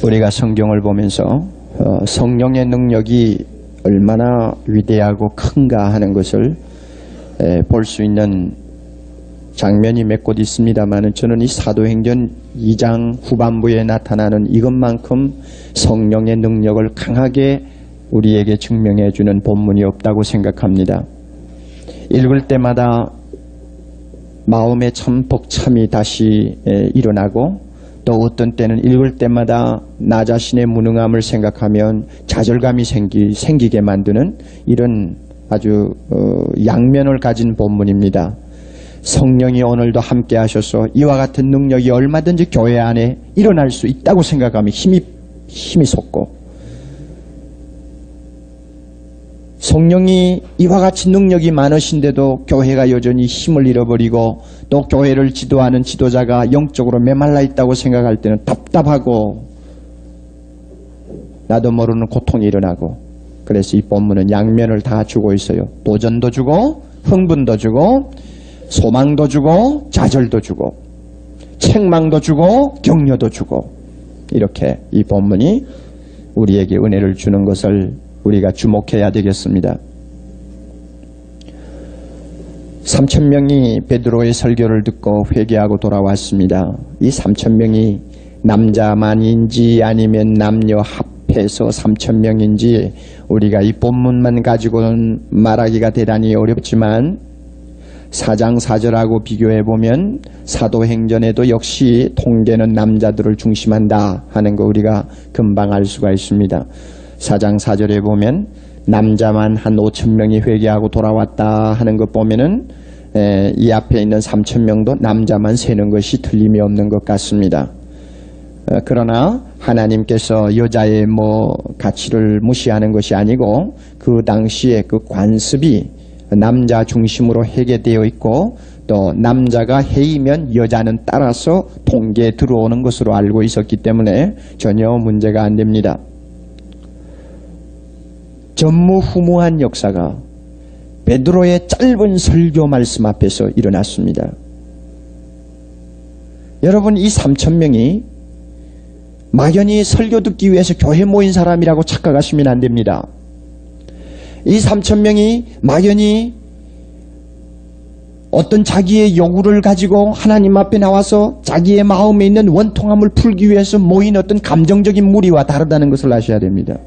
우리가 성경을 보면서 성령의 능력이 얼마나 위대하고 큰가 하는 것을 볼 수 있는 장면이 몇 곳 있습니다만, 저는 이 사도행전 2장 후반부에 나타나는 이것만큼 성령의 능력을 강하게 우리에게 증명해 주는 본문이 없다고 생각합니다. 읽을 때마다 마음에 참 벅참이 다시 일어나고, 또 어떤 때는 읽을 때마다 나 자신의 무능함을 생각하면 좌절감이 생기게 만드는 이런 아주 양면을 가진 본문입니다. 성령이 오늘도 함께 하셔서 이와 같은 능력이 얼마든지 교회 안에 일어날 수 있다고 생각하면 힘이 솟고, 성령이 이와 같이 능력이 많으신데도 교회가 여전히 힘을 잃어버리고, 또 교회를 지도하는 지도자가 영적으로 메말라 있다고 생각할 때는 답답하고 나도 모르는 고통이 일어나고, 그래서 이 본문은 양면을 다 주고 있어요. 도전도 주고, 흥분도 주고, 소망도 주고, 좌절도 주고, 책망도 주고, 격려도 주고, 이렇게 이 본문이 우리에게 은혜를 주는 것을 우리가 주목해야 되겠습니다. 3,000명이 베드로의 설교를 듣고 회개하고 돌아왔습니다. 이 3,000명이 남자만인지 아니면 남녀 합해서 3,000명인지 우리가 이 본문만 가지고는 말하기가 대단히 어렵지만, 4장 4절하고 비교해보면 사도행전에도 역시 통계는 남자들을 중심한다 하는 거 우리가 금방 알 수가 있습니다. 4장 4절에 보면 남자만 한 5,000명이 회개하고 돌아왔다 하는 것 보면은 이 앞에 있는 3,000명도 남자만 세는 것이 틀림이 없는 것 같습니다. 그러나 하나님께서 여자의 가치를 무시하는 것이 아니고, 그 당시에 그 관습이 남자 중심으로 회개되어 있고, 또 남자가 해이면 여자는 따라서 통계에 들어오는 것으로 알고 있었기 때문에 전혀 문제가 안 됩니다. 전무후무한 역사가 베드로의 짧은 설교 말씀 앞에서 일어났습니다. 여러분, 이 3,000명이 막연히 설교 듣기 위해서 교회 모인 사람이라고 착각하시면 안 됩니다. 이 3,000명이 막연히 어떤 자기의 요구를 가지고 하나님 앞에 나와서 자기의 마음에 있는 원통함을 풀기 위해서 모인 어떤 감정적인 무리와 다르다는 것을 아셔야 됩니다.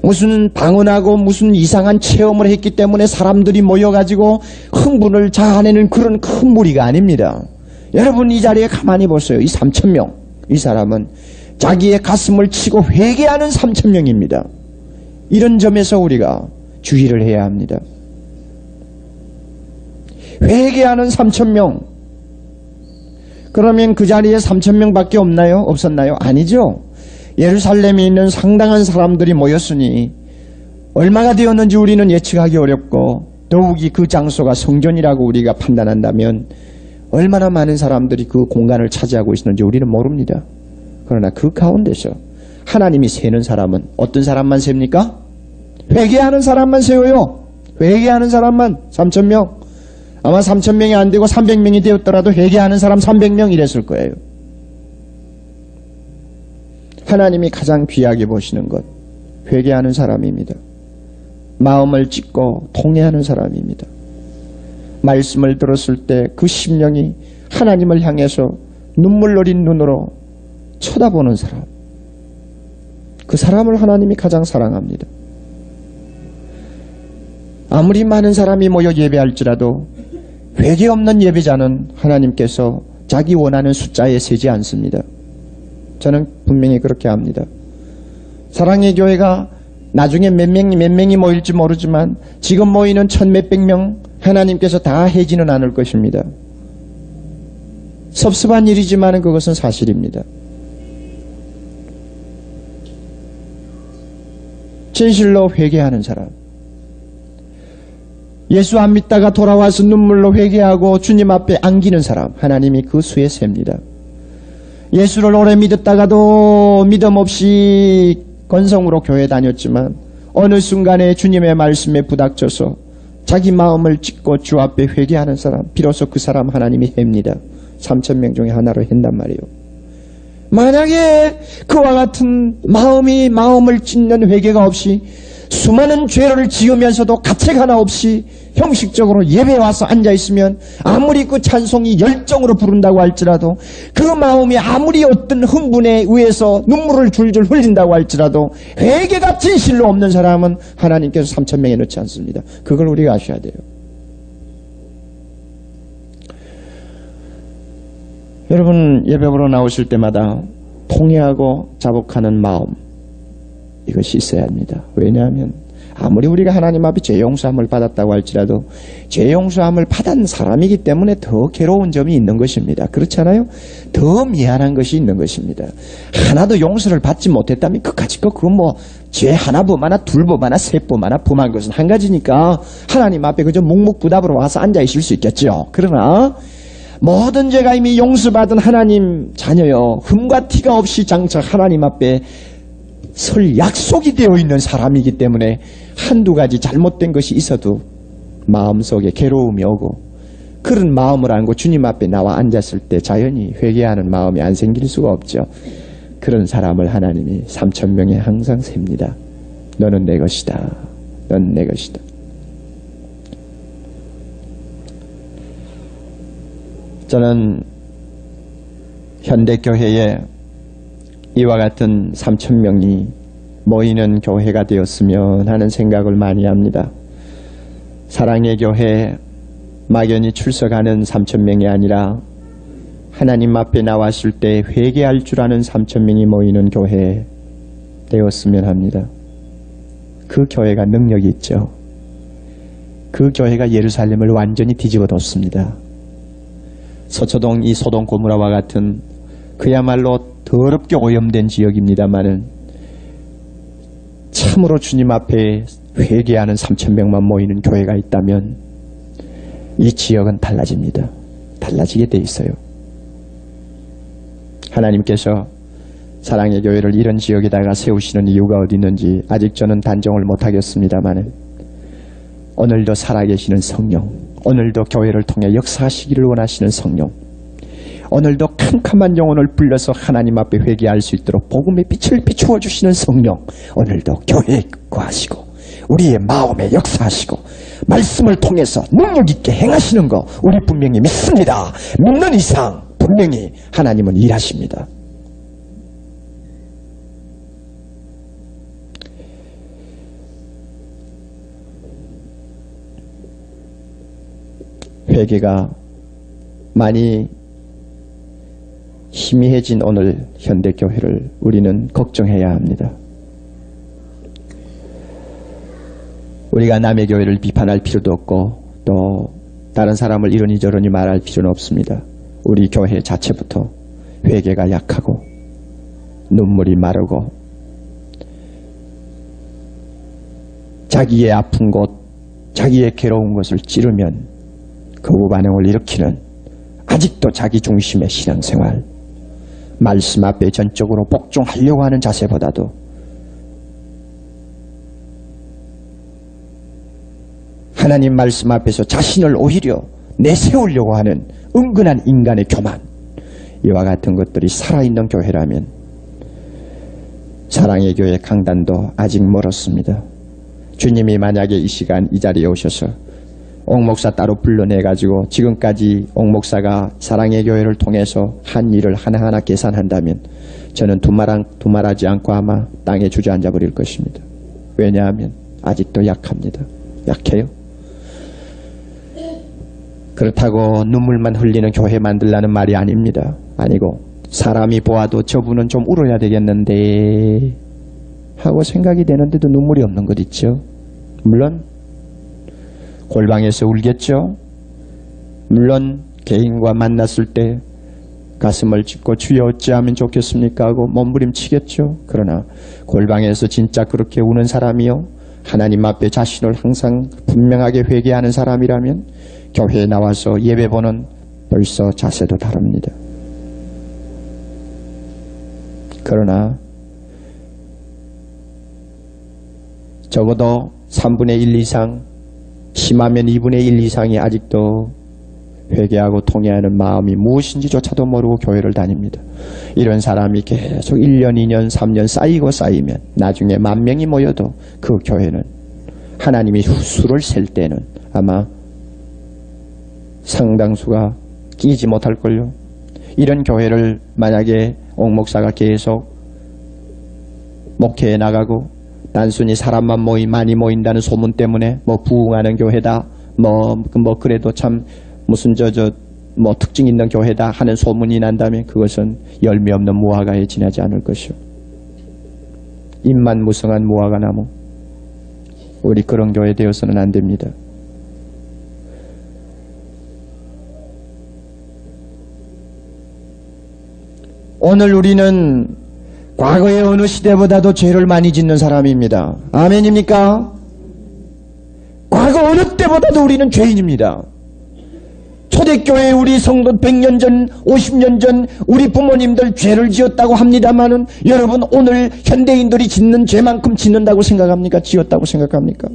무슨 방언하고 무슨 이상한 체험을 했기 때문에 사람들이 모여가지고 흥분을 자아내는 그런 큰 무리가 아닙니다. 여러분, 이 자리에 가만히 보세요. 이 3,000명, 이 사람은 자기의 가슴을 치고 회개하는 3,000명입니다. 이런 점에서 우리가 주의를 해야 합니다. 회개하는 3,000명. 그러면 그 자리에 3,000명밖에 없나요? 없었나요? 아니죠. 예루살렘에 있는 상당한 사람들이 모였으니 얼마가 되었는지 우리는 예측하기 어렵고, 더욱이 그 장소가 성전이라고 우리가 판단한다면 얼마나 많은 사람들이 그 공간을 차지하고 있었는지 우리는 모릅니다. 그러나 그 가운데서 하나님이 세는 사람은 어떤 사람만 셉니까? 회개하는 사람만 세워요. 회개하는 사람만. 3,000명. 아마 3,000명이 안 되고 300명이 되었더라도 회개하는 사람 300명 이랬을 거예요. 하나님이 가장 귀하게 보시는 것, 회개하는 사람입니다. 마음을 찢고 통회하는 사람입니다. 말씀을 들었을 때 그 심령이 하나님을 향해서 눈물 어린 눈으로 쳐다보는 사람, 그 사람을 하나님이 가장 사랑합니다. 아무리 많은 사람이 모여 예배할지라도 회개 없는 예배자는 하나님께서 자기 원하는 숫자에 세지 않습니다. 저는 분명히 그렇게 합니다. 사랑의 교회가 나중에 몇 명이 모일지 모르지만 지금 모이는 1,000몇백 명 하나님께서 다 해지는 않을 것입니다. 섭섭한 일이지만 그것은 사실입니다. 진실로 회개하는 사람, 예수 안 믿다가 돌아와서 눈물로 회개하고 주님 앞에 안기는 사람, 하나님이 그 수에 셉니다. 예수를 오래 믿었다가도 믿음 없이 건성으로 교회 다녔지만 어느 순간에 주님의 말씀에 부닥쳐서 자기 마음을 찢고 주 앞에 회개하는 사람, 비로소 그 사람 하나님이 햅니다. 3,000명 중에 하나로 한단 말이에요. 만약에 그와 같은 마음을 찢는 회개가 없이 수많은 죄를 지으면서도 가책 하나 없이 형식적으로 예배에 와서 앉아있으면 아무리 그 찬송이 열정으로 부른다고 할지라도 그 마음이 아무리 어떤 흥분에 의해서 눈물을 줄줄 흘린다고 할지라도 회개가 진실로 없는 사람은 하나님께서 3,000명에 넣지 않습니다. 그걸 우리가 아셔야 돼요. 여러분 예배 보러 나오실 때마다 통회하고 자복하는 마음 이것이 있어야 합니다. 왜냐하면 아무리 우리가 하나님 앞에 죄 용서함을 받았다고 할지라도 죄 용서함을 받은 사람이기 때문에 더 괴로운 점이 있는 것입니다. 그렇잖아요? 더 미안한 것이 있는 것입니다. 하나도 용서를 받지 못했다면 그까짓 거 그건 뭐 죄 하나 범하나 둘 범하나 셋 범하나 범한 것은 한 가지니까 하나님 앞에 그저 묵묵부답으로 와서 앉아 있을 수 있겠죠. 그러나 모든 죄가 이미 용서받은 하나님 자녀여 흠과 티가 없이 장차 하나님 앞에 설 약속이 되어 있는 사람이기 때문에 한두 가지 잘못된 것이 있어도 마음속에 괴로움이 오고 그런 마음을 안고 주님 앞에 나와 앉았을 때 자연히 회개하는 마음이 안 생길 수가 없죠. 그런 사람을 하나님이 3,000명에 항상 셉니다. 너는 내 것이다. 넌 내 것이다. 저는 현대교회에 이와 같은 3,000명이 모이는 교회가 되었으면 하는 생각을 많이 합니다. 사랑의 교회 막연히 출석하는 3,000명이 아니라 하나님 앞에 나왔을 때 회개할 줄 아는 3,000명이 모이는 교회 되었으면 합니다. 그 교회가 능력이 있죠. 그 교회가 예루살렘을 완전히 뒤집어뒀습니다. 서초동 이 소동 고무라와 같은 그야말로 더럽게 오염된 지역입니다마는 참으로 주님 앞에 회개하는 3,000명만 모이는 교회가 있다면 이 지역은 달라집니다. 달라지게 돼 있어요. 하나님께서 사랑의 교회를 이런 지역에다가 세우시는 이유가 어디 있는지 아직 저는 단정을 못하겠습니다마는 오늘도 살아계시는 성령, 오늘도 교회를 통해 역사하시기를 원하시는 성령, 오늘도 캄캄한 영혼을 불러서 하나님 앞에 회개할 수 있도록 복음의 빛을 비추어 주시는 성령, 오늘도 교회에 거하시고 우리의 마음에 역사하시고 말씀을 통해서 능력 있게 행하시는 거 우리 분명히 믿습니다. 믿는 이상 분명히 하나님은 일하십니다. 회개가 많이 희미해진 오늘 현대교회를 우리는 걱정해야 합니다. 우리가 남의 교회를 비판할 필요도 없고 또 다른 사람을 이러니 저러니 말할 필요는 없습니다. 우리 교회 자체부터 회개가 약하고 눈물이 마르고 자기의 아픈 곳, 자기의 괴로운 것을 찌르면 거부 반응을 일으키는 아직도 자기 중심의 신앙생활, 말씀 앞에 전적으로 복종하려고 하는 자세보다도 하나님 말씀 앞에서 자신을 오히려 내세우려고 하는 은근한 인간의 교만, 이와 같은 것들이 살아있는 교회라면 사랑의 교회 강단도 아직 멀었습니다. 주님이 만약에 이 시간 이 자리에 오셔서 옥목사 따로 불러내가지고 지금까지 옥목사가 사랑의 교회를 통해서 한 일을 하나하나 계산한다면 저는 두말하지 않고 아마 땅에 주저앉아 버릴 것입니다. 왜냐하면 아직도 약합니다. 약해요. 그렇다고 눈물만 흘리는 교회 만들라는 말이 아닙니다. 아니고 사람이 보아도 저분은 좀 울어야 되겠는데 하고 생각이 되는데도 눈물이 없는 것 있죠. 물론 골방에서 울겠죠. 물론 개인과 만났을 때 가슴을 짚고 주여 어찌하면 좋겠습니까 하고 몸부림치겠죠. 그러나 골방에서 진짜 그렇게 우는 사람이요 하나님 앞에 자신을 항상 분명하게 회개하는 사람이라면 교회에 나와서 예배보는 벌써 자세도 다릅니다. 그러나 적어도 3분의 1 이상, 심하면 2분의 1 이상이 아직도 회개하고 통회하는 마음이 무엇인지조차도 모르고 교회를 다닙니다. 이런 사람이 계속 1년, 2년, 3년 쌓이고 쌓이면 나중에 10,000명이 모여도 그 교회는 하나님이 수를 셀 때는 아마 상당수가 끼지 못할걸요. 이런 교회를 만약에 옥 목사가 계속 목회해 나가고 단순히 사람만 많이 모인다는 소문 때문에 부흥하는 교회다, 그래도 참 무슨 특징 있는 교회다 하는 소문이 난다면 그것은 열매 없는 무화과에 지나지 않을 것이요. 입만 무성한 무화과 나무. 우리 그런 교회 되어서는 안 됩니다. 오늘 우리는 과거의 어느 시대보다도 죄를 많이 짓는 사람입니다. 아멘입니까? 과거 어느 때보다도 우리는 죄인입니다. 초대교회 우리 성도 100년 전, 50년 전 우리 부모님들 죄를 지었다고 합니다마는 여러분 오늘 현대인들이 짓는 죄만큼 짓는다고 생각합니까? 지었다고 생각합니까?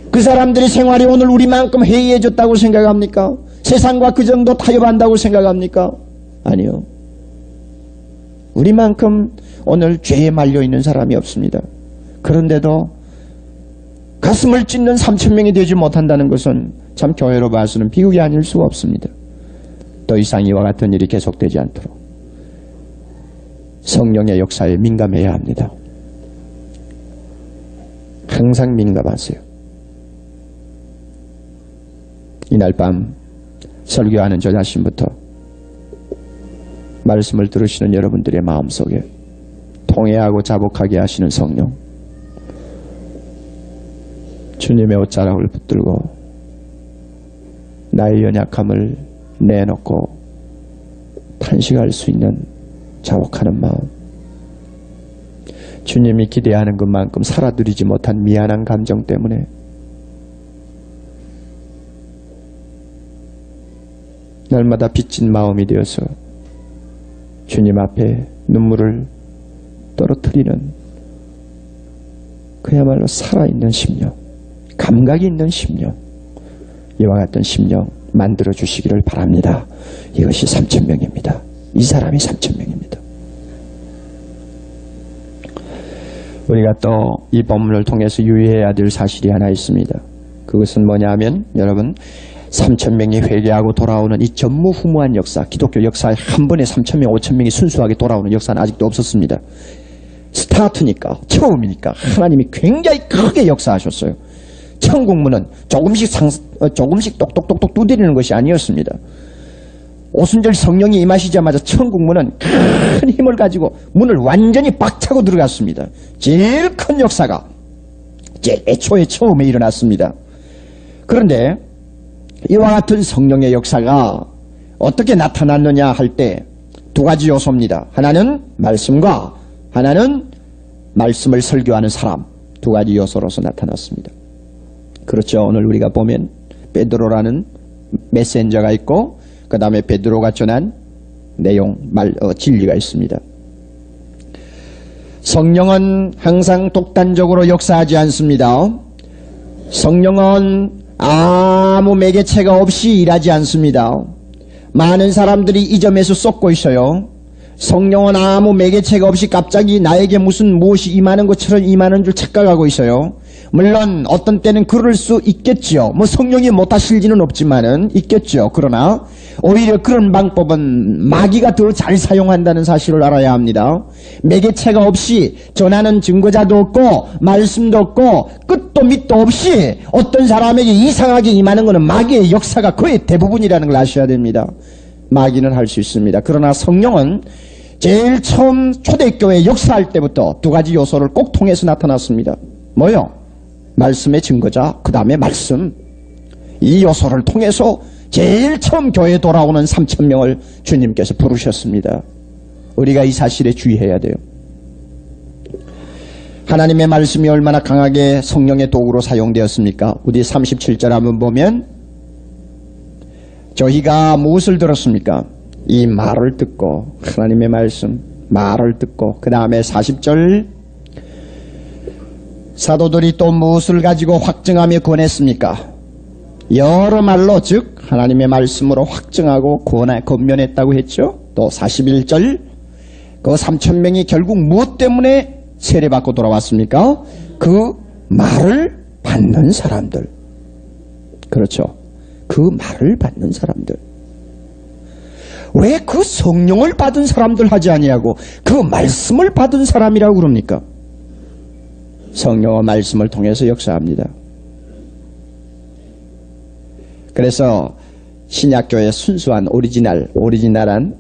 그 사람들의 생활이 오늘 우리만큼 해이해졌다고 생각합니까? 세상과 그 정도 타협한다고 생각합니까? 아니요. 우리만큼 오늘 죄에 말려있는 사람이 없습니다. 그런데도 가슴을 찢는 3,000명이 되지 못한다는 것은 참 교회로 봐서는 비극이 아닐 수가 없습니다. 더 이상 이와 같은 일이 계속되지 않도록 성령의 역사에 민감해야 합니다. 항상 민감하세요. 이날 밤 설교하는 저 자신부터 말씀을 들으시는 여러분들의 마음속에 통회하고 자복하게 하시는 성령, 주님의 옷자락을 붙들고 나의 연약함을 내놓고 탄식할 수 있는 자복하는 마음, 주님이 기대하는 것만큼 살아드리지 못한 미안한 감정 때문에 날마다 빚진 마음이 되어서 주님 앞에 눈물을 떨어뜨리는 그야말로 살아있는 심령, 감각이 있는 심령, 이와 같은 심령 만들어 주시기를 바랍니다. 이것이 3,000명입니다. 이 사람이 3,000명입니다. 우리가 또 이 본문을 통해서 유의해야 될 사실이 하나 있습니다. 그것은 뭐냐면 여러분 3,000명이 회개하고 돌아오는 이 전무후무한 역사, 기독교 역사에 한 번에 3,000명, 5,000명이 순수하게 돌아오는 역사는 아직도 없었습니다. 스타트니까, 처음이니까 하나님이 굉장히 크게 역사하셨어요. 천국문은 조금씩 똑똑똑똑 두드리는 것이 아니었습니다. 오순절 성령이 임하시자마자 천국문은 큰 힘을 가지고 문을 완전히 박차고 들어갔습니다. 제일 큰 역사가 제일 애초에 처음에 일어났습니다. 그런데 이와 같은 성령의 역사가 어떻게 나타났느냐 할 때 두 가지 요소입니다. 하나는 말씀과 하나는 말씀을 설교하는 사람, 두 가지 요소로서 나타났습니다. 그렇죠. 오늘 우리가 보면 베드로라는 메신저가 있고 그 다음에 베드로가 전한 내용, 진리가 있습니다. 성령은 항상 독단적으로 역사하지 않습니다. 성령은 아무 매개체가 없이 일하지 않습니다. 많은 사람들이 이 점에서 쏟고 있어요. 성령은 아무 매개체가 없이 갑자기 나에게 무엇이 임하는 것처럼 임하는 줄 착각하고 있어요. 물론 어떤 때는 그럴 수 있겠지요. 성령이 못하실 리는 없지만은 있겠죠. 그러나 오히려 그런 방법은 마귀가 더 잘 사용한다는 사실을 알아야 합니다. 매개체가 없이 전하는 증거자도 없고 말씀도 없고 끝도 밑도 없이 어떤 사람에게 이상하게 임하는 것은 마귀의 역사가 거의 대부분이라는 걸 아셔야 됩니다. 마귀는 할 수 있습니다. 그러나 성령은 제일 처음 초대교회 역사할 때부터 두 가지 요소를 꼭 통해서 나타났습니다. 뭐요? 말씀의 증거자, 그 다음에 말씀. 이 요소를 통해서 제일 처음 교회에 돌아오는 3,000명을 주님께서 부르셨습니다. 우리가 이 사실에 주의해야 돼요. 하나님의 말씀이 얼마나 강하게 성령의 도구로 사용되었습니까? 우리 37절 한번 보면 저희가 무엇을 들었습니까? 이 말을 듣고, 하나님의 말씀 말을 듣고, 그 다음에 40절 사도들이 또 무엇을 가지고 확증하며 권했습니까? 여러 말로, 즉 하나님의 말씀으로 확증하고 권면했다고 했죠. 또 41절 그 3,000명이 결국 무엇 때문에 세례받고 돌아왔습니까? 그 말을 받는 사람들. 그렇죠. 그 말을 받는 사람들. 왜 그 성령을 받은 사람들 하지 아니하고 그 말씀을 받은 사람이라고 그럽니까? 성령의 말씀을 통해서 역사합니다. 그래서 신약교회의 순수한 오리지널한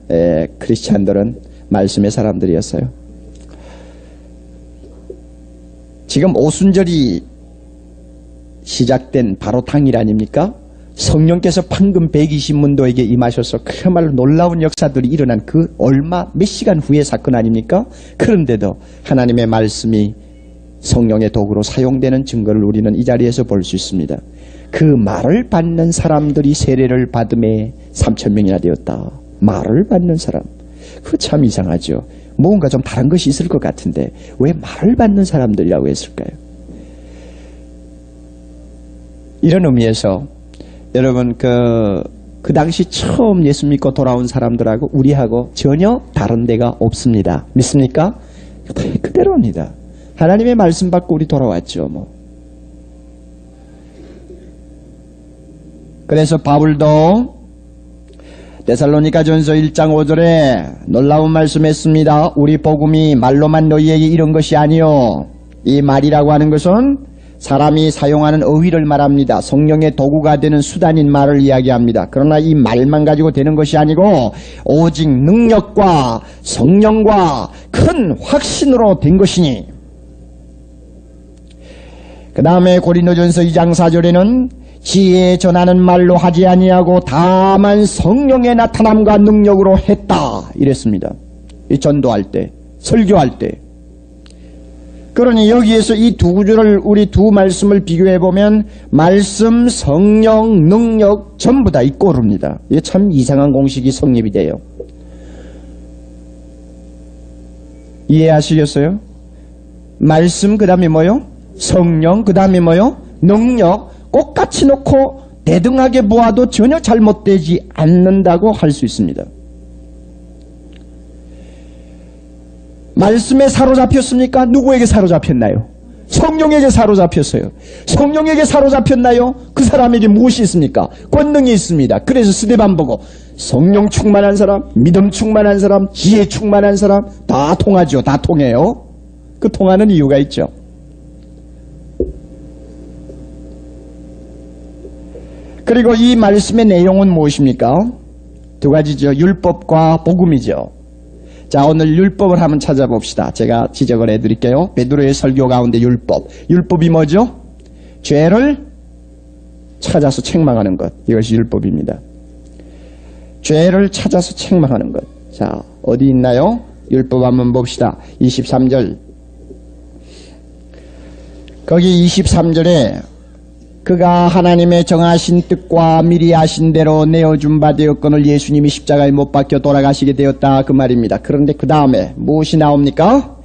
크리스찬들은 말씀의 사람들이었어요. 지금 오순절이 시작된 바로 당일 아닙니까? 성령께서 방금 120문도에게 임하셔서 그야말로 놀라운 역사들이 일어난 그 몇 시간 후의 사건 아닙니까? 그런데도 하나님의 말씀이 성령의 도구로 사용되는 증거를 우리는 이 자리에서 볼 수 있습니다. 그 말을 받는 사람들이 세례를 받음에 3,000명이나 되었다. 말을 받는 사람. 그거 참 이상하죠. 뭔가 좀 다른 것이 있을 것 같은데 왜 말을 받는 사람들이라고 했을까요? 이런 의미에서 여러분 그 당시 처음 예수 믿고 돌아온 사람들하고 우리하고 전혀 다른 데가 없습니다. 믿습니까? 그대로입니다. 하나님의 말씀 받고 우리 돌아왔죠. 그래서 바울도 데살로니가전서 1장 5절에 놀라운 말씀했습니다. 우리 복음이 말로만 너희에게 이런 것이 아니요. 이 말이라고 하는 것은 사람이 사용하는 어휘를 말합니다. 성령의 도구가 되는 수단인 말을 이야기합니다. 그러나 이 말만 가지고 되는 것이 아니고 오직 능력과 성령과 큰 확신으로 된 것이니. 그 다음에 고린도전서 2장 4절에는 지혜에 전하는 말로 하지 아니하고 다만 성령의 나타남과 능력으로 했다 이랬습니다. 이 전도할 때, 설교할 때. 그러니 여기에서 이 두 구절을 우리 두 말씀을 비교해 보면 말씀, 성령, 능력 전부 다 있고 오릅니다. 이게 참 이상한 공식이 성립이 돼요. 이해하시겠어요? 말씀 그 다음에 뭐요? 성령 그 다음에 뭐요? 능력. 똑같이 놓고 대등하게 보아도 전혀 잘못되지 않는다고 할 수 있습니다. 말씀에 사로잡혔습니까? 누구에게 사로잡혔나요? 성령에게 사로잡혔어요. 성령에게 사로잡혔나요? 그 사람에게 무엇이 있습니까? 권능이 있습니다. 그래서 스데반 보고 성령 충만한 사람, 믿음 충만한 사람, 지혜 충만한 사람 다 통하죠. 다 통해요. 그 통하는 이유가 있죠. 그리고 이 말씀의 내용은 무엇입니까? 두 가지죠. 율법과 복음이죠. 자, 오늘 율법을 한번 찾아봅시다. 제가 지적을 해드릴게요. 베드로의 설교 가운데 율법. 율법이 뭐죠? 죄를 찾아서 책망하는 것. 이것이 율법입니다. 죄를 찾아서 책망하는 것. 자, 어디 있나요? 율법 한번 봅시다. 23절. 거기 23절에 그가 하나님의 정하신 뜻과 미리 하신 대로 내어준 바 되었거늘 예수님이 십자가에 못 박혀 돌아가시게 되었다 그 말입니다. 그런데 그 다음에 무엇이 나옵니까?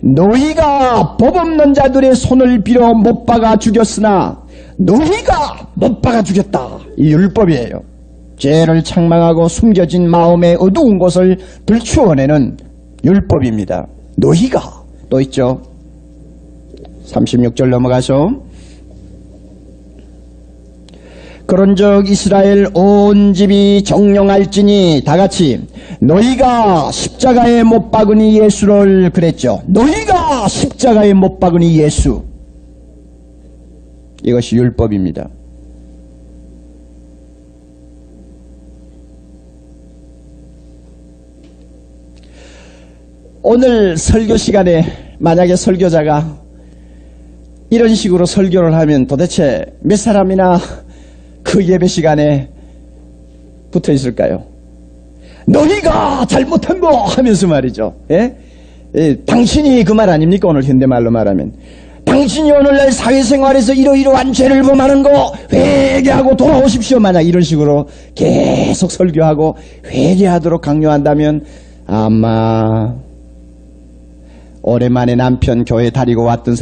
너희가 법 없는 자들의 손을 빌어 못 박아 죽였으나 너희가 못 박아 죽였다. 이 율법이에요. 죄를 책망하고 숨겨진 마음의 어두운 곳을 들추어내는 율법입니다. 너희가 또 있죠. 36절 넘어가서 그런즉 이스라엘 온 집이 정령할지니 다같이 너희가 십자가에 못 박으니 예수를 그랬죠. 너희가 십자가에 못 박으니 예수. 이것이 율법입니다. 오늘 설교 시간에 만약에 설교자가 이런 식으로 설교를 하면 도대체 몇 사람이나 그 예배 시간에 붙어 있을까요? 너희가 잘못한 거 하면서 말이죠. 예? 당신이 그 말 아닙니까? 오늘 현대말로 말하면 당신이 오늘날 사회생활에서 이러이러한 죄를 범하는 거 회개하고 돌아오십시오. 만약 이런 식으로 계속 설교하고 회개하도록 강요한다면 아마 오랜만에 남편 교회 다니고 왔던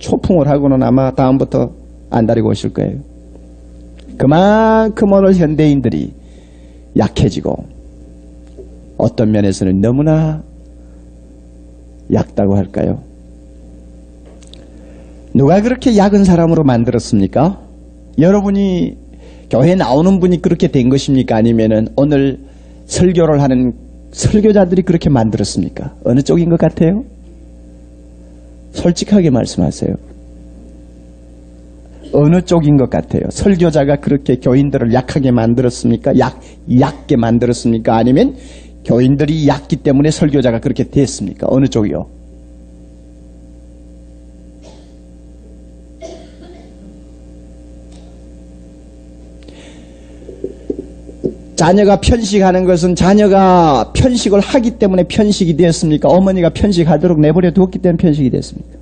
초풍을 하고는 아마 다음부터 안 다리고 오실 거예요. 그만큼 오늘 현대인들이 약해지고 어떤 면에서는 너무나 얕다고 할까요? 누가 그렇게 약은 사람으로 만들었습니까? 여러분이 교회에 나오는 분이 그렇게 된 것입니까? 아니면은 오늘 설교를 하는 설교자들이 그렇게 만들었습니까? 어느 쪽인 것 같아요? 솔직하게 말씀하세요. 어느 쪽인 것 같아요? 설교자가 그렇게 교인들을 약하게 만들었습니까? 얕게 만들었습니까? 아니면 교인들이 얕기 때문에 설교자가 그렇게 됐습니까? 어느 쪽이요? 자녀가 편식하는 것은 자녀가 편식을 하기 때문에 편식이 되었습니까? 어머니가 편식하도록 내버려 두었기 때문에 편식이 됐습니까?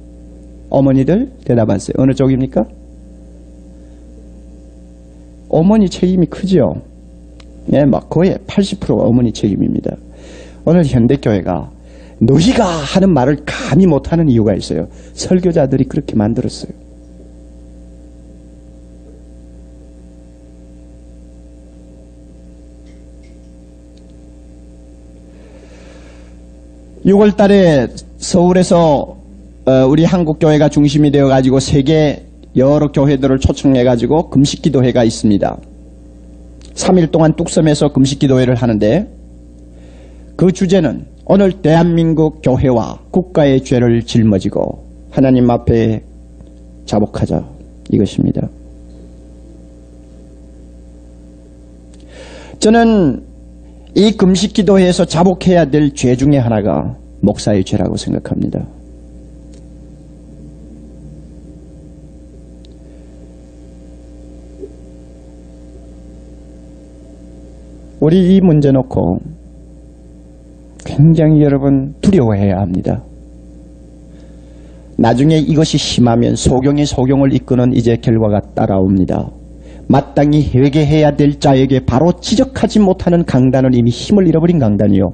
어머니들 대답하세요. 어느 쪽입니까? 어머니 책임이 크죠. 예, 막 거의 80%가 어머니 책임입니다. 오늘 현대교회가 너희가 하는 말을 감히 못하는 이유가 있어요. 설교자들이 그렇게 만들었어요. (6월) 달에 서울에서 우리 한국교회가 중심이 되어가지고 세계 여러 교회들을 초청해가지고 금식기도회가 있습니다. 3일 동안 뚝섬에서 금식기도회를 하는데 그 주제는 오늘 대한민국 교회와 국가의 죄를 짊어지고 하나님 앞에 자복하자 이것입니다. 저는 이 금식기도회에서 자복해야 될 죄 중에 하나가 목사의 죄라고 생각합니다. 우리 이 문제 놓고 굉장히 여러분 두려워해야 합니다. 나중에 이것이 심하면 소경이 소경을 이끄는 이제 결과가 따라옵니다. 마땅히 회개해야 될 자에게 바로 지적하지 못하는 강단은 이미 힘을 잃어버린 강단이요.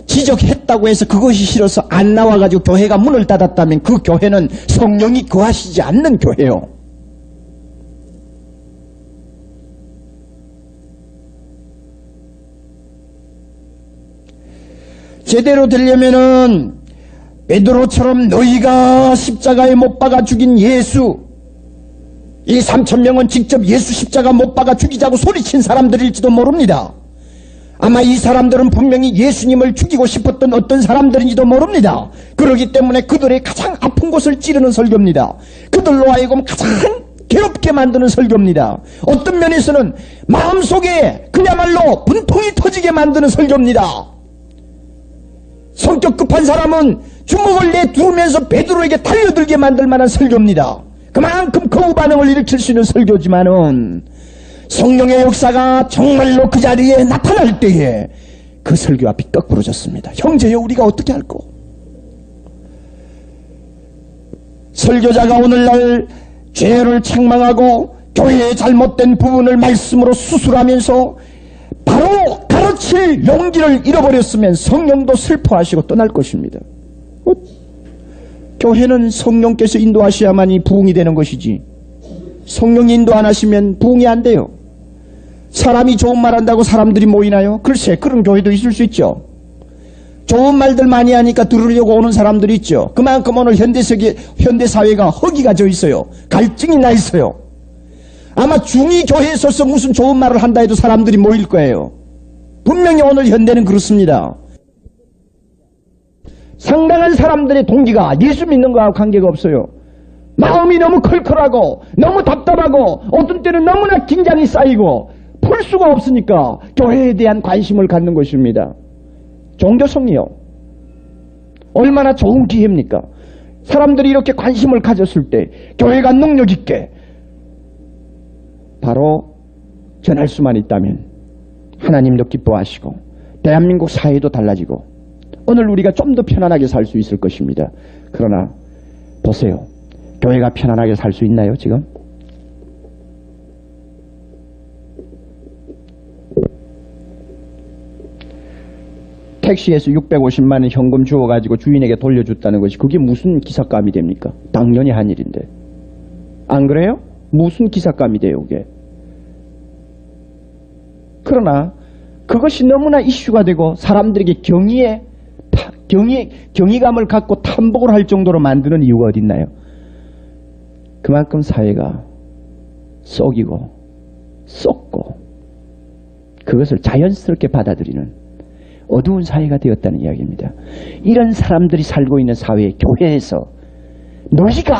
지적했다고 해서 그것이 싫어서 안 나와가지고 교회가 문을 닫았다면 그 교회는 성령이 거하시지 않는 교회요. 제대로 되려면은 베드로처럼 너희가 십자가에 못 박아 죽인 예수, 이 3,000명은 직접 예수 십자가 못 박아 죽이자고 소리친 사람들일지도 모릅니다. 아마 이 사람들은 분명히 예수님을 죽이고 싶었던 어떤 사람들인지도 모릅니다. 그렇기 때문에 그들의 가장 아픈 곳을 찌르는 설교입니다. 그들로 하여금 가장 괴롭게 만드는 설교입니다. 어떤 면에서는 마음속에 그야말로 분통이 터지게 만드는 설교입니다. 성격 급한 사람은 주먹을 내두르면서 베드로에게 달려들게 만들 만한 설교입니다. 그만큼 거부 반응을 일으킬 수 있는 설교지만은 성령의 역사가 정말로 그 자리에 나타날 때에 그 설교 앞이 거꾸로졌습니다. 형제여, 우리가 어떻게 할꼬? 설교자가 오늘날 죄를 책망하고 교회의 잘못된 부분을 말씀으로 수술하면서 바로 가르칠 용기를 잃어버렸으면 성령도 슬퍼하시고 떠날 것입니다. 교회는 성령께서 인도하셔야만이 부흥이 되는 것이지 성령이 인도 안 하시면 부흥이 안 돼요. 사람이 좋은 말 한다고 사람들이 모이나요? 글쎄, 그런 교회도 있을 수 있죠. 좋은 말들 많이 하니까 들으려고 오는 사람들이 있죠. 그만큼 오늘 현대사회가 허기가 져 있어요. 갈증이 나 있어요. 아마 중이 교회에 서서 무슨 좋은 말을 한다 해도 사람들이 모일 거예요. 분명히 오늘 현대는 그렇습니다. 상당한 사람들의 동기가 예수 믿는 거하고 관계가 없어요. 마음이 너무 컬컬하고 너무 답답하고 어떤 때는 너무나 긴장이 쌓이고 풀 수가 없으니까 교회에 대한 관심을 갖는 것입니다. 종교성이요. 얼마나 좋은 기회입니까? 사람들이 이렇게 관심을 가졌을 때 교회가 능력 있게 바로 전할 수만 있다면 하나님도 기뻐하시고 대한민국 사회도 달라지고 오늘 우리가 좀 더 편안하게 살 수 있을 것입니다. 그러나 보세요. 교회가 편안하게 살 수 있나요 지금? 택시에서 650만 원 현금 주어가지고 주인에게 돌려줬다는 것이 그게 무슨 기삭감이 됩니까? 당연히 한 일인데. 안 그래요? 무슨 기삭감이 돼요, 그게. 그러나 그것이 너무나 이슈가 되고 사람들에게 경이감을 갖고 탐복을 할 정도로 만드는 이유가 어디 있나요? 그만큼 사회가 썩이고 썩고 그것을 자연스럽게 받아들이는 어두운 사회가 되었다는 이야기입니다. 이런 사람들이 살고 있는 사회, 교회에서 너희가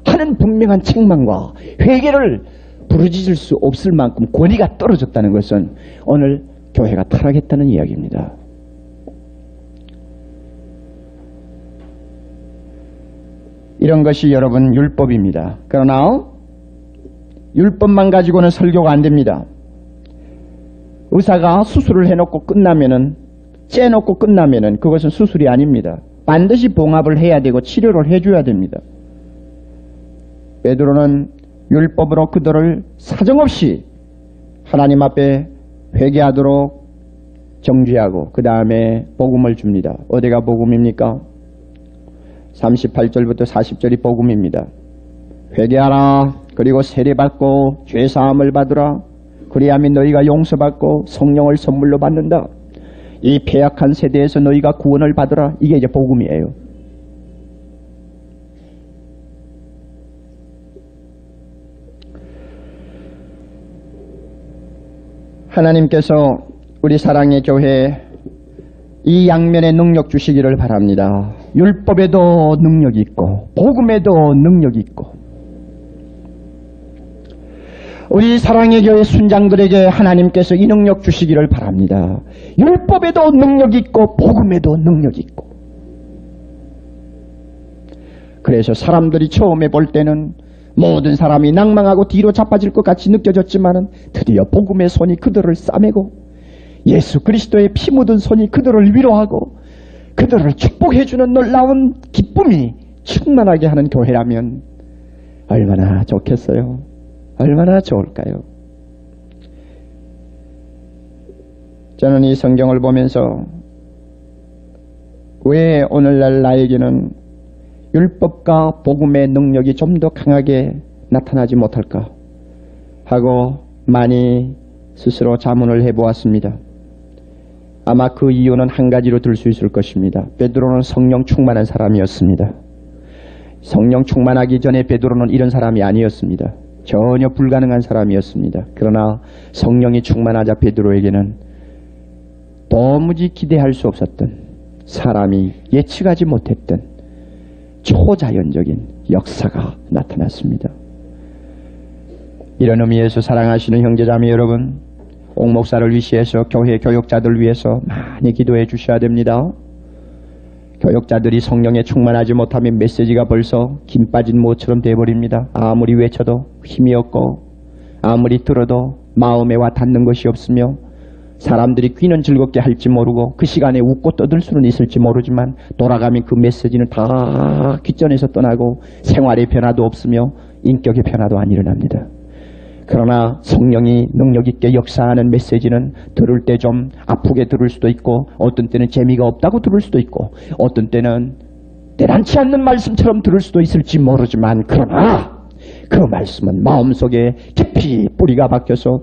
하는 분명한 책망과 회개를 부르짖을 수 없을 만큼 권위가 떨어졌다는 것은 오늘 교회가 타락했다는 이야기입니다. 이런 것이 여러분 율법입니다. 그러나 율법만 가지고는 설교가 안 됩니다. 의사가 수술을 해놓고 끝나면은 째놓고 끝나면은 그것은 수술이 아닙니다. 반드시 봉합을 해야 되고 치료를 해줘야 됩니다. 베드로는 율법으로 그들을 사정없이 하나님 앞에 회개하도록 정죄하고 그 다음에 복음을 줍니다. 어디가 복음입니까? 38절부터 40절이 복음입니다. 회개하라. 그리고 세례받고 죄사함을 받으라. 그리하면 너희가 용서받고 성령을 선물로 받는다. 이 패약한 세대에서 너희가 구원을 받으라. 이게 이제 복음이에요. 하나님께서 우리 사랑의 교회에 이 양면의 능력 주시기를 바랍니다. 율법에도 능력이 있고 복음에도 능력이 있고 우리 사랑의 교회 순장들에게 하나님께서 이 능력 주시기를 바랍니다. 율법에도 능력이 있고 복음에도 능력이 있고 그래서 사람들이 처음에 볼 때는 모든 사람이 낭망하고 뒤로 자빠질 것 같이 느껴졌지만 드디어 복음의 손이 그들을 싸매고 예수 그리스도의 피 묻은 손이 그들을 위로하고 그들을 축복해주는 놀라운 기쁨이 충만하게 하는 교회라면 얼마나 좋겠어요. 얼마나 좋을까요? 저는 이 성경을 보면서 왜 오늘날 나에게는 율법과 복음의 능력이 좀 더 강하게 나타나지 못할까 하고 많이 스스로 자문을 해보았습니다. 아마 그 이유는 한 가지로 들 수 있을 것입니다. 베드로는 성령 충만한 사람이었습니다. 성령 충만하기 전에 베드로는 이런 사람이 아니었습니다. 전혀 불가능한 사람이었습니다. 그러나 성령이 충만하자 베드로에게는 도무지 기대할 수 없었던 사람이 예측하지 못했던 초자연적인 역사가 나타났습니다. 이런 의미에서 사랑하시는 형제자매 여러분, 옥 목사를 위시해서 교회 교역자들 위해서 많이 기도해 주셔야 됩니다. 교역자들이 성령에 충만하지 못하면 메시지가 벌써 김 빠진 모처럼 되어버립니다. 아무리 외쳐도 힘이 없고 아무리 들어도 마음에 와 닿는 것이 없으며 사람들이 귀는 즐겁게 할지 모르고 그 시간에 웃고 떠들 수는 있을지 모르지만 돌아가면 그 메시지는 다 귓전에서 떠나고 생활의 변화도 없으며 인격의 변화도 안 일어납니다. 그러나 성령이 능력 있게 역사하는 메시지는 들을 때 좀 아프게 들을 수도 있고 어떤 때는 재미가 없다고 들을 수도 있고 어떤 때는 대단치 않는 말씀처럼 들을 수도 있을지 모르지만 그러나 그 말씀은 마음속에 깊이 뿌리가 박혀서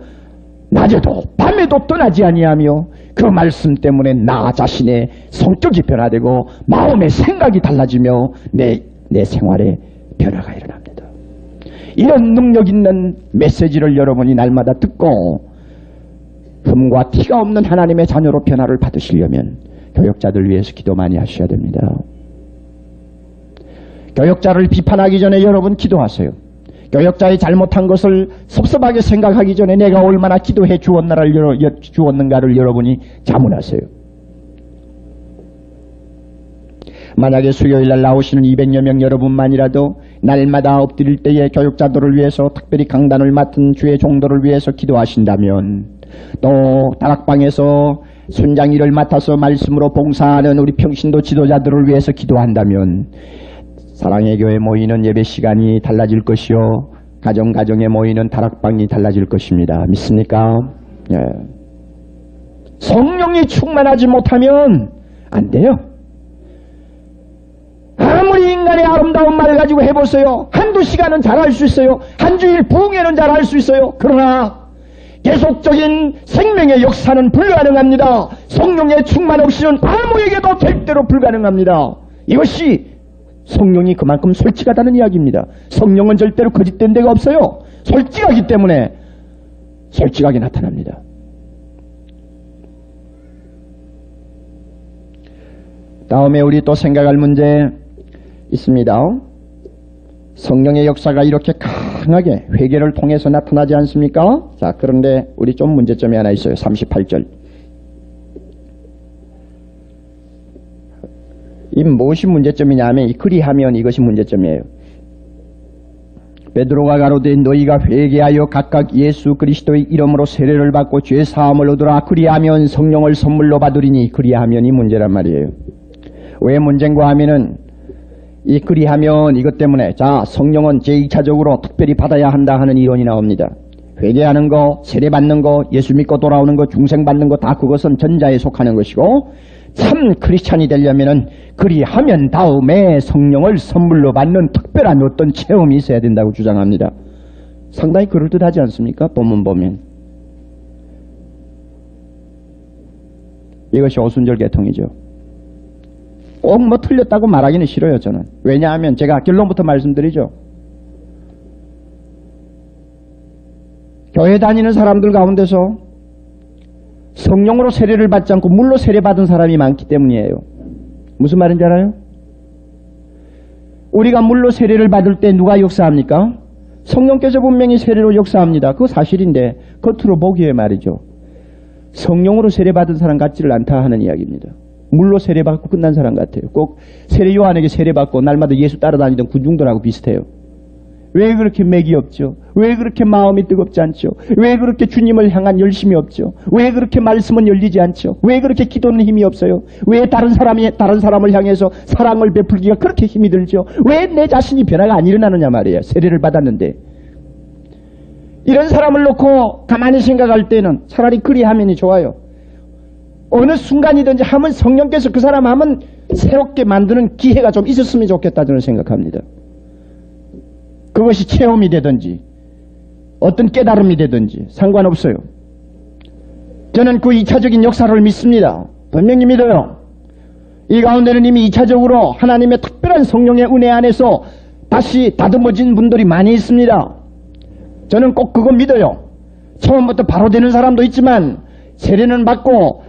낮에도 밤에도 떠나지 아니하며 그 말씀 때문에 나 자신의 성격이 변화되고 마음의 생각이 달라지며 내 생활에 변화가 일어납니다. 이런 능력 있는 메시지를 여러분이 날마다 듣고 흠과 티가 없는 하나님의 자녀로 변화를 받으시려면 교역자들 위해서 기도 많이 하셔야 됩니다. 교역자를 비판하기 전에 여러분 기도하세요. 교역자의 잘못한 것을 섭섭하게 생각하기 전에 내가 얼마나 기도해 주었는가를 여러분이 자문하세요. 만약에 수요일날 나오시는 200여 명 여러분만이라도 날마다 엎드릴 때에 교역자들을 위해서 특별히 강단을 맡은 주의 종도를 위해서 기도하신다면 또 다락방에서 순장일을 맡아서 말씀으로 봉사하는 우리 평신도 지도자들을 위해서 기도한다면 사랑의 교회 모이는 예배 시간이 달라질 것이요 가정가정에 모이는 다락방이 달라질 것입니다. 믿습니까? 예. 성령이 충만하지 못하면 안 돼요. 아무리 인간의 아름다운 말을 가지고 해보세요. 한두 시간은 잘할 수 있어요. 한 주일 부흥회는 잘할 수 있어요. 그러나 계속적인 생명의 역사는 불가능합니다. 성령의 충만 없이는 아무에게도 절대로 불가능합니다. 이것이 성령이 그만큼 솔직하다는 이야기입니다. 성령은 절대로 거짓된 데가 없어요. 솔직하기 때문에 솔직하게 나타납니다. 다음에 우리 또 생각할 문제 있습니다. 성령의 역사가 이렇게 강하게 회개를 통해서 나타나지 않습니까? 자, 그런데 우리 좀 문제점이 하나 있어요. 38절. 이 무엇이 문제점이냐 하면 그리하면 이것이 문제점이에요. 베드로가 가로되 너희가 회개하여 각각 예수 그리스도의 이름으로 세례를 받고 죄사함을 얻으라. 그리하면 성령을 선물로 받으리니. 그리하면이 문제란 말이에요. 왜 문제인가 하면은 이 그리하면 이것 때문에 자 성령은 제2차적으로 특별히 받아야 한다 하는 이론이 나옵니다. 회개하는 거, 세례 받는 거, 예수 믿고 돌아오는 거, 중생 받는 거 다 그것은 전자에 속하는 것이고 참 크리스찬이 되려면은 그리하면 다음에 성령을 선물로 받는 특별한 어떤 체험이 있어야 된다고 주장합니다. 상당히 그럴듯하지 않습니까? 본문 보면. 이것이 오순절 계통이죠. 꼭 뭐 틀렸다고 말하기는 싫어요, 저는. 왜냐하면 제가 결론부터 말씀드리죠. 교회 다니는 사람들 가운데서 성령으로 세례를 받지 않고 물로 세례받은 사람이 많기 때문이에요. 무슨 말인지 알아요? 우리가 물로 세례를 받을 때 누가 역사합니까? 성령께서 분명히 세례로 역사합니다. 그거 사실인데 겉으로 보기에 말이죠. 성령으로 세례받은 사람 같지를 않다 하는 이야기입니다. 물로 세례받고 끝난 사람 같아요. 꼭 세례 요한에게 세례받고 날마다 예수 따라다니던 군중들하고 비슷해요. 왜 그렇게 맥이 없죠? 왜 그렇게 마음이 뜨겁지 않죠? 왜 그렇게 주님을 향한 열심이 없죠? 왜 그렇게 말씀은 열리지 않죠? 왜 그렇게 기도는 힘이 없어요? 왜 다른 사람을 향해서 사랑을 베풀기가 그렇게 힘이 들죠? 왜 내 자신이 변화가 안 일어나느냐 말이에요. 세례를 받았는데. 이런 사람을 놓고 가만히 생각할 때는 차라리 그리하면이 좋아요. 어느 순간이든지 하면 성령께서 그 사람 하면 새롭게 만드는 기회가 좀 있었으면 좋겠다 저는 생각합니다. 그것이 체험이 되든지 어떤 깨달음이 되든지 상관없어요. 저는 그 2차적인 역사를 믿습니다. 분명히 믿어요. 이 가운데는 이미 2차적으로 하나님의 특별한 성령의 은혜 안에서 다시 다듬어진 분들이 많이 있습니다. 저는 꼭 그거 믿어요. 처음부터 바로 되는 사람도 있지만 세례는 받고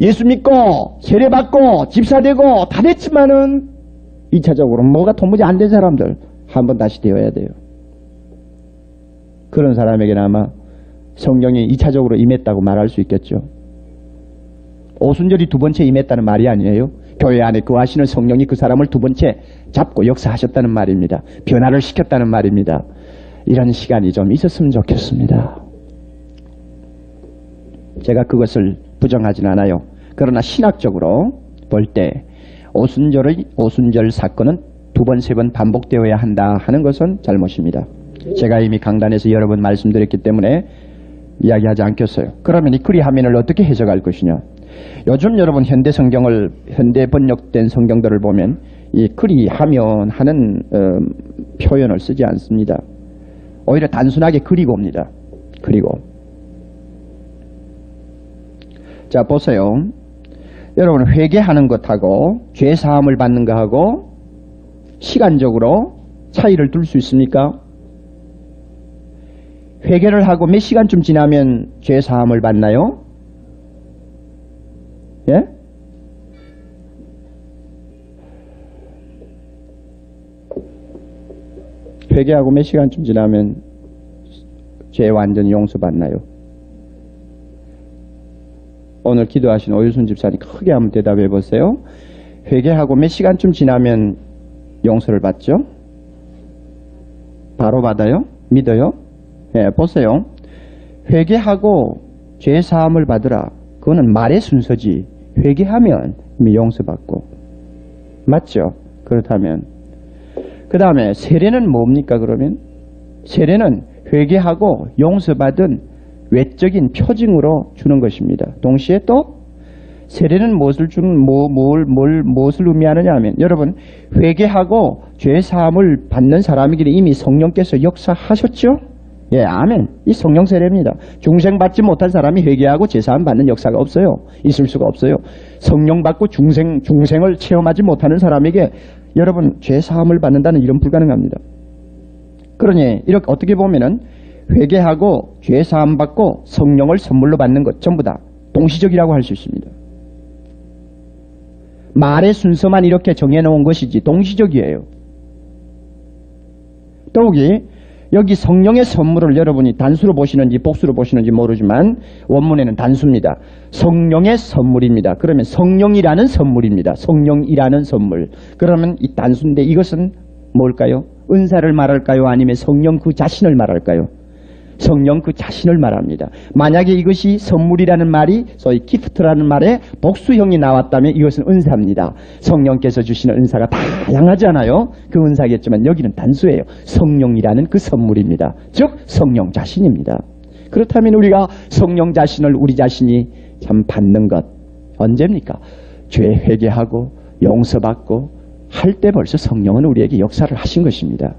예수 믿고 세례 받고 집사 되고 다 됐지만은 2차적으로 뭐가 도무지 안 된 사람들 한번 다시 되어야 돼요. 그런 사람에게는 아마 성령이 2차적으로 임했다고 말할 수 있겠죠. 오순절이 두 번째 임했다는 말이 아니에요. 교회 안에 거하시는 성령이 그 사람을 두 번째 잡고 역사하셨다는 말입니다. 변화를 시켰다는 말입니다. 이런 시간이 좀 있었으면 좋겠습니다. 제가 그것을 부정하진 않아요. 그러나 신학적으로 볼 때 오순절 사건은 두 번, 세 번 반복되어야 한다 하는 것은 잘못입니다. 제가 이미 강단에서 여러 번 말씀드렸기 때문에 이야기하지 않겠어요. 그러면 이 그리하면을 어떻게 해석할 것이냐. 요즘 여러분 현대 번역된 성경들을 보면 이 그리하면 하는 표현을 쓰지 않습니다. 오히려 단순하게 그리고입니다. 그리고. 자, 보세요. 여러분 회개하는 것하고 죄사함을 받는 것하고 시간적으로 차이를 둘 수 있습니까? 회개를 하고 몇 시간쯤 지나면 죄사함을 받나요? 예? 회개하고 몇 시간쯤 지나면 죄 완전히 용서받나요? 오늘 기도하신 오유순 집사님 크게 한번 대답해 보세요. 회개하고 몇 시간쯤 지나면 용서를 받죠? 바로 받아요? 믿어요? 예, 보세요. 회개하고 죄사함을 받으라. 그거는 말의 순서지. 회개하면 이미 용서받고. 맞죠? 그렇다면. 그 다음에 세례는 뭡니까 그러면? 세례는 회개하고 용서받은 외적인 표징으로 주는 것입니다. 동시에 또 세례는 무엇을 의미하느냐 하면, 여러분, 회개하고 죄사함을 받는 사람이기에 이미 성령께서 역사하셨죠? 예, 아멘. 이 성령 세례입니다. 중생 받지 못한 사람이 회개하고 죄사함 받는 역사가 없어요. 있을 수가 없어요. 성령 받고 중생을 체험하지 못하는 사람에게 여러분 죄사함을 받는다는 일은 불가능합니다. 그러니 이렇게 어떻게 보면은 회개하고 죄사함 받고 성령을 선물로 받는 것 전부 다 동시적이라고 할 수 있습니다. 말의 순서만 이렇게 정해놓은 것이지 동시적이에요. 더욱이 여기 성령의 선물을 여러분이 단수로 보시는지 복수로 보시는지 모르지만 원문에는 단수입니다. 성령의 선물입니다. 그러면 성령이라는 선물입니다. 성령이라는 선물. 그러면 이 단수인데 이것은 뭘까요? 은사를 말할까요? 아니면 성령 그 자신을 말할까요? 성령 그 자신을 말합니다. 만약에 이것이 선물이라는 말이 소위 기프트라는 말에 복수형이 나왔다면 이것은 은사입니다. 성령께서 주시는 은사가 다양하잖아요. 그 은사겠지만 여기는 단수예요. 성령이라는 그 선물입니다. 즉 성령 자신입니다. 그렇다면 우리가 성령 자신을 우리 자신이 참 받는 것 언제입니까? 죄 회개하고 용서받고 할 때 벌써 성령은 우리에게 역사를 하신 것입니다.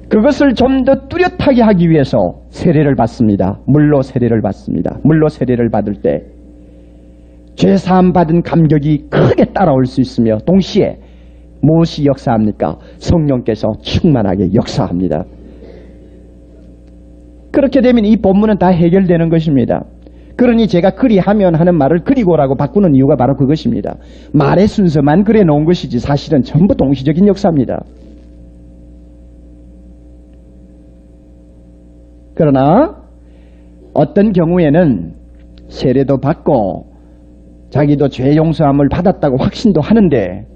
그것을 좀 더 뚜렷하게 하기 위해서 세례를 받습니다. 물로 세례를 받습니다. 물로 세례를 받을 때 죄사함 받은 감격이 크게 따라올 수 있으며 동시에 무엇이 역사합니까? 성령께서 충만하게 역사합니다. 그렇게 되면 이 본문은 다 해결되는 것입니다. 그러니 제가 그리하면 하는 말을 그리고라고 바꾸는 이유가 바로 그것입니다. 말의 순서만 그래 놓은 것이지 사실은 전부 동시적인 역사입니다. 그러나 어떤 경우에는 세례도 받고 자기도 죄 용서함을 받았다고 확신도 하는데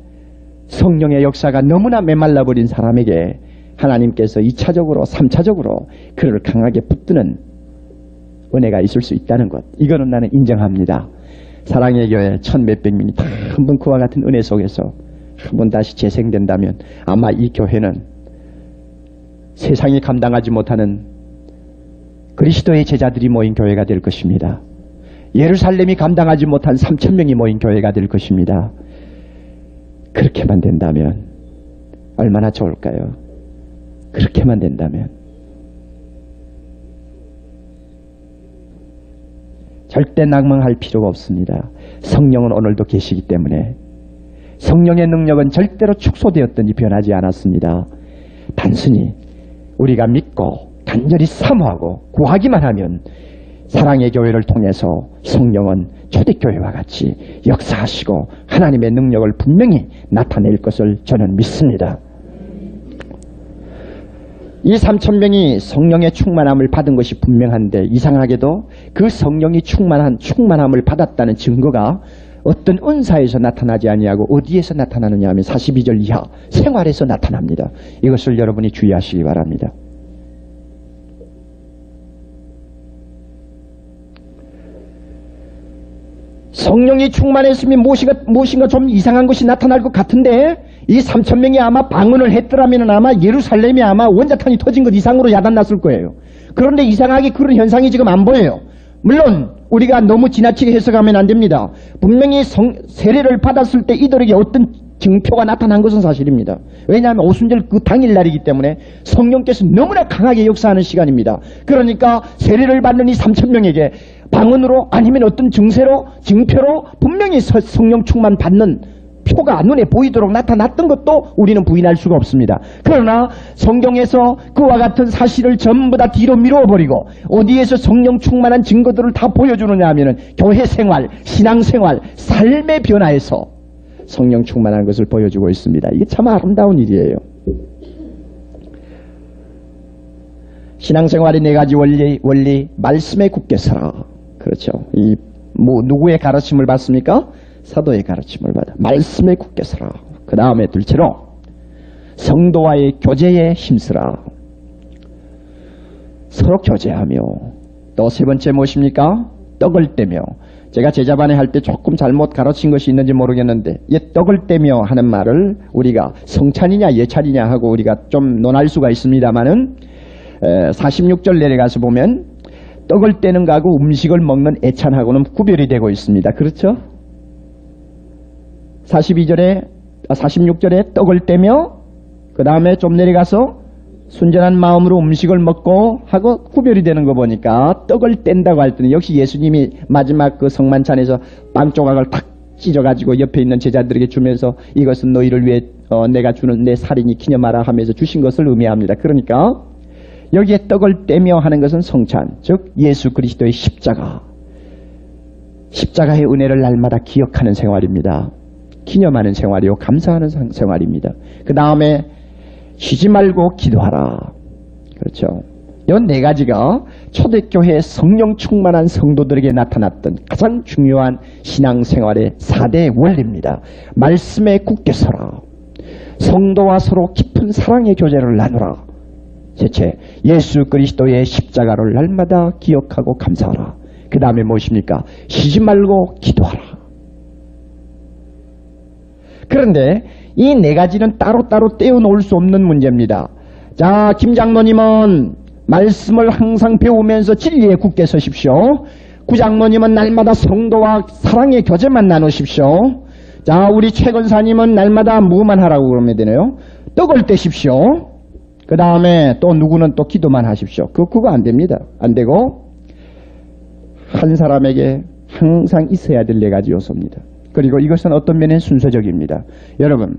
성령의 역사가 너무나 메말라버린 사람에게 하나님께서 2차적으로 3차적으로 그를 강하게 붙드는 은혜가 있을 수 있다는 것, 이거는 나는 인정합니다. 사랑의 교회 1,몇백 명이 다 한 번 그와 같은 은혜 속에서 한 번 다시 재생된다면 아마 이 교회는 세상이 감당하지 못하는 그리스도의 제자들이 모인 교회가 될 것입니다. 예루살렘이 감당하지 못한 3,000명이 모인 교회가 될 것입니다. 그렇게만 된다면 얼마나 좋을까요? 그렇게만 된다면 절대 낙망할 필요가 없습니다. 성령은 오늘도 계시기 때문에 성령의 능력은 절대로 축소되었더니 변하지 않았습니다. 단순히 우리가 믿고 간절히 사모하고 구하기만 하면 사랑의 교회를 통해서 성령은 초대교회와 같이 역사하시고 하나님의 능력을 분명히 나타낼 것을 저는 믿습니다. 이 3,000명이 성령의 충만함을 받은 것이 분명한데 이상하게도 그 성령이 충만함을 받았다는 증거가 어떤 은사에서 나타나지 아니하고 어디에서 나타나느냐 하면 42절 이하 생활에서 나타납니다. 이것을 여러분이 주의하시기 바랍니다. 성령이 충만했으면 무엇인가 좀 이상한 것이 나타날 것 같은데 이 3,000명이 아마 방언을 했더라면 아마 예루살렘이 아마 원자탄이 터진 것 이상으로 야단났을 거예요. 그런데 이상하게 그런 현상이 지금 안 보여요. 물론 우리가 너무 지나치게 해석하면 안 됩니다. 분명히 세례를 받았을 때 이들에게 어떤 증표가 나타난 것은 사실입니다. 왜냐하면 오순절 그 당일날이기 때문에 성령께서 너무나 강하게 역사하는 시간입니다. 그러니까 세례를 받는 이 3,000명에게 방언으로 아니면 어떤 증표로 분명히 성령 충만 받는 표가 눈에 보이도록 나타났던 것도 우리는 부인할 수가 없습니다. 그러나 성경에서 그와 같은 사실을 전부 다 뒤로 미루어버리고 어디에서 성령 충만한 증거들을 다 보여주느냐 하면은 교회 생활, 신앙 생활, 삶의 변화에서 성령 충만한 것을 보여주고 있습니다. 이게 참 아름다운 일이에요. 신앙생활의 4가지 원리 말씀에 굳게 서라. 그렇죠. 누구의 가르침을 받습니까? 사도의 가르침을 받아 말씀에 굳게 서라. 그 다음에 둘째로 성도와의 교제에 힘쓰라. 서로 교제하며 또 세 번째 무엇입니까? 떡을 떼며. 제가 제자반에 할 때 조금 잘못 가르친 것이 있는지 모르겠는데 이 떡을 떼며 하는 말을 우리가 성찬이냐 예찬이냐 하고 우리가 좀 논할 수가 있습니다마는 46절 내려가서 보면 떡을 떼는 거하고 음식을 먹는 애찬하고는 구별이 되고 있습니다. 그렇죠? 46절에 떡을 떼며 그 다음에 좀 내려가서 순전한 마음으로 음식을 먹고 하고 구별이 되는 거 보니까 떡을 뗀다고 할 때는 역시 예수님이 마지막 그 성만찬에서 빵 조각을 탁 찢어가지고 옆에 있는 제자들에게 주면서 이것은 너희를 위해 내가 주는 내 살이니 기념하라 하면서 주신 것을 의미합니다. 그러니까 여기에 떡을 떼며 하는 것은 성찬, 즉 예수 그리스도의 십자가의 은혜를 날마다 기억하는 생활입니다. 기념하는 생활이요, 감사하는 생활입니다. 그 다음에 쉬지 말고 기도하라. 그렇죠. 이 네 가지가 초대교회 성령 충만한 성도들에게 나타났던 가장 중요한 신앙생활의 4대 원리입니다. 말씀에 굳게 서라. 성도와 서로 깊은 사랑의 교제를 나누라. 셋째, 예수 그리스도의 십자가를 날마다 기억하고 감사하라. 그 다음에 무엇입니까? 쉬지 말고 기도하라. 그런데 이 네 가지는 따로따로 떼어놓을 수 없는 문제입니다. 자, 김 장로님은 말씀을 항상 배우면서 진리에 굳게 서십시오. 구 장로님은 날마다 성도와 사랑의 교제만 나누십시오. 자, 우리 최 권사님은 날마다 무엇만 하라고 그러면 되네요. 떡을 떼십시오. 그 다음에 또 누구는 또 기도만 하십시오. 그거 안 됩니다. 안 되고 한 사람에게 항상 있어야 될 네 가지 요소입니다. 그리고 이것은 어떤 면에 순서적입니다. 여러분,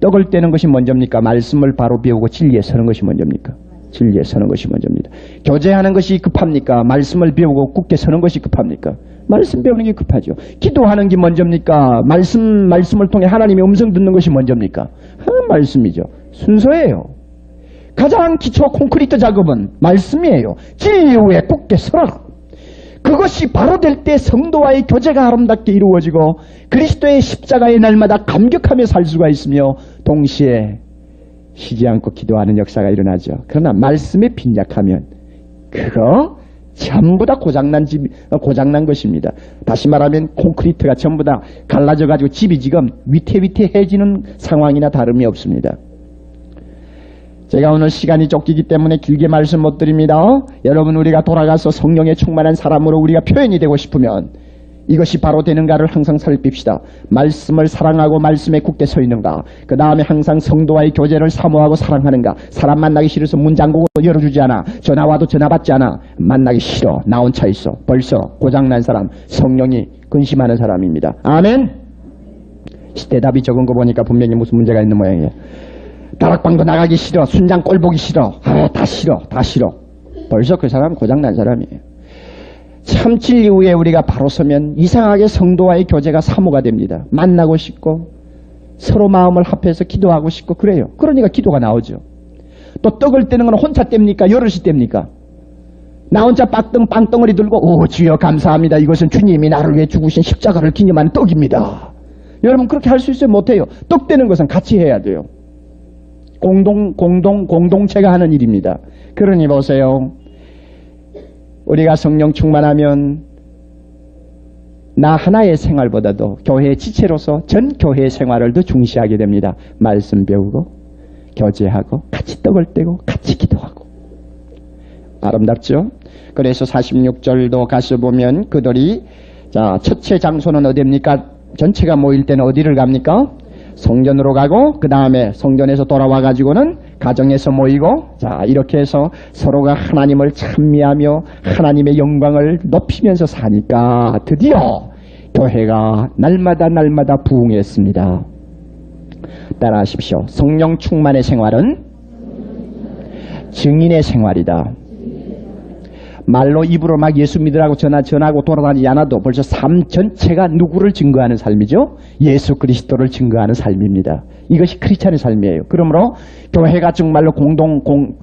떡을 떼는 것이 먼저입니까? 말씀을 바로 배우고 진리에 서는 것이 먼저입니까? 진리에 서는 것이 먼저입니다. 교제하는 것이 급합니까? 말씀을 배우고 굳게 서는 것이 급합니까? 말씀 배우는 게 급하죠. 기도하는 게 먼저입니까? 말씀을 통해 하나님의 음성 듣는 것이 먼저입니까? 말씀이죠. 순서예요. 가장 기초 콘크리트 작업은 말씀이에요. 진리 위에 굳게 서라. 그것이 바로 될 때 성도와의 교제가 아름답게 이루어지고 그리스도의 십자가의 날마다 감격하며 살 수가 있으며 동시에 쉬지 않고 기도하는 역사가 일어나죠. 그러나 말씀에 빈약하면 그거 전부 다 고장난 것입니다. 다시 말하면 콘크리트가 전부 다 갈라져가지고 집이 지금 위태위태해지는 상황이나 다름이 없습니다. 제가 오늘 시간이 쫓기기 때문에 길게 말씀 못 드립니다. 여러분, 우리가 돌아가서 성령에 충만한 사람으로 우리가 표현이 되고 싶으면 이것이 바로 되는가를 항상 살핍시다. 말씀을 사랑하고 말씀에 굳게 서 있는가. 그 다음에 항상 성도와의 교제를 사모하고 사랑하는가. 사람 만나기 싫어서 문 잠그고 열어주지 않아. 전화 와도 전화 받지 않아. 만나기 싫어. 나 혼자 있어. 벌써 고장난 사람, 성령이 근심하는 사람입니다. 아멘. 대답이 적은 거 보니까 분명히 무슨 문제가 있는 모양이에요. 다락방도 나가기 싫어. 순장 꼴 보기 싫어. 다 싫어. 다 싫어. 벌써 그 사람 고장난 사람이에요. 참 진리 위에 우리가 바로 서면 이상하게 성도와의 교제가 사모가 됩니다. 만나고 싶고 서로 마음을 합해서 기도하고 싶고 그래요. 그러니까 기도가 나오죠. 또 떡을 떼는 건 혼자 뗍니까? 여럿이 뗍니까? 나 혼자 빵덩어리 들고 오 주여 감사합니다. 이것은 주님이 나를 위해 죽으신 십자가를 기념하는 떡입니다. 여러분 그렇게 할 수 있어요? 못해요. 떡 떼는 것은 같이 해야 돼요. 공동체가 하는 일입니다. 그러니 보세요. 우리가 성령 충만하면 나 하나의 생활보다도 교회의 지체로서 전 교회의 생활을 더 중시하게 됩니다. 말씀 배우고 교제하고 같이 떡을 떼고 같이 기도하고. 아름답죠? 그래서 46절도 가서 보면 그들이 자 첫째 장소는 어디입니까? 전체가 모일 때는 어디를 갑니까? 성전으로 가고 그 다음에 성전에서 돌아와 가지고는 가정에서 모이고 자 이렇게 해서 서로가 하나님을 찬미하며 하나님의 영광을 높이면서 사니까 드디어 교회가 날마다 부흥했습니다. 따라하십시오. 성령 충만의 생활은 증인의 생활이다. 말로 입으로 막 예수 믿으라고 전하고 돌아다니지 않아도 벌써 삶 전체가 누구를 증거하는 삶이죠? 예수 그리스도를 증거하는 삶입니다. 이것이 크리스찬의 삶이에요. 그러므로 교회가 정말로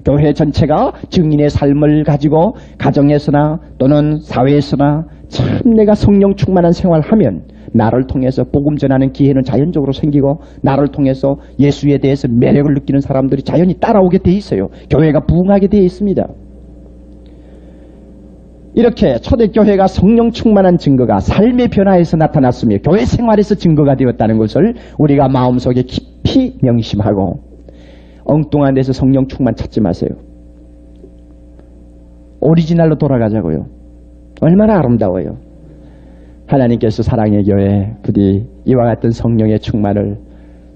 교회 전체가 증인의 삶을 가지고 가정에서나 또는 사회에서나 참 내가 성령 충만한 생활하면 나를 통해서 복음 전하는 기회는 자연적으로 생기고 나를 통해서 예수에 대해서 매력을 느끼는 사람들이 자연히 따라오게 돼 있어요. 교회가 부흥하게 돼 있습니다. 이렇게 초대교회가 성령 충만한 증거가 삶의 변화에서 나타났으며 교회 생활에서 증거가 되었다는 것을 우리가 마음속에 깊이 명심하고 엉뚱한 데서 성령 충만 찾지 마세요. 오리지널로 돌아가자고요. 얼마나 아름다워요. 하나님께서 사랑의 교회 부디 이와 같은 성령의 충만을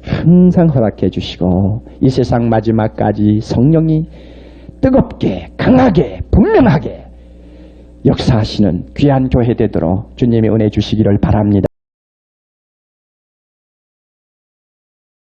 항상 허락해 주시고 이 세상 마지막까지 성령이 뜨겁게 강하게 분명하게 역사하시는 귀한 교회 되도록 주님의 은혜 주시기를 바랍니다.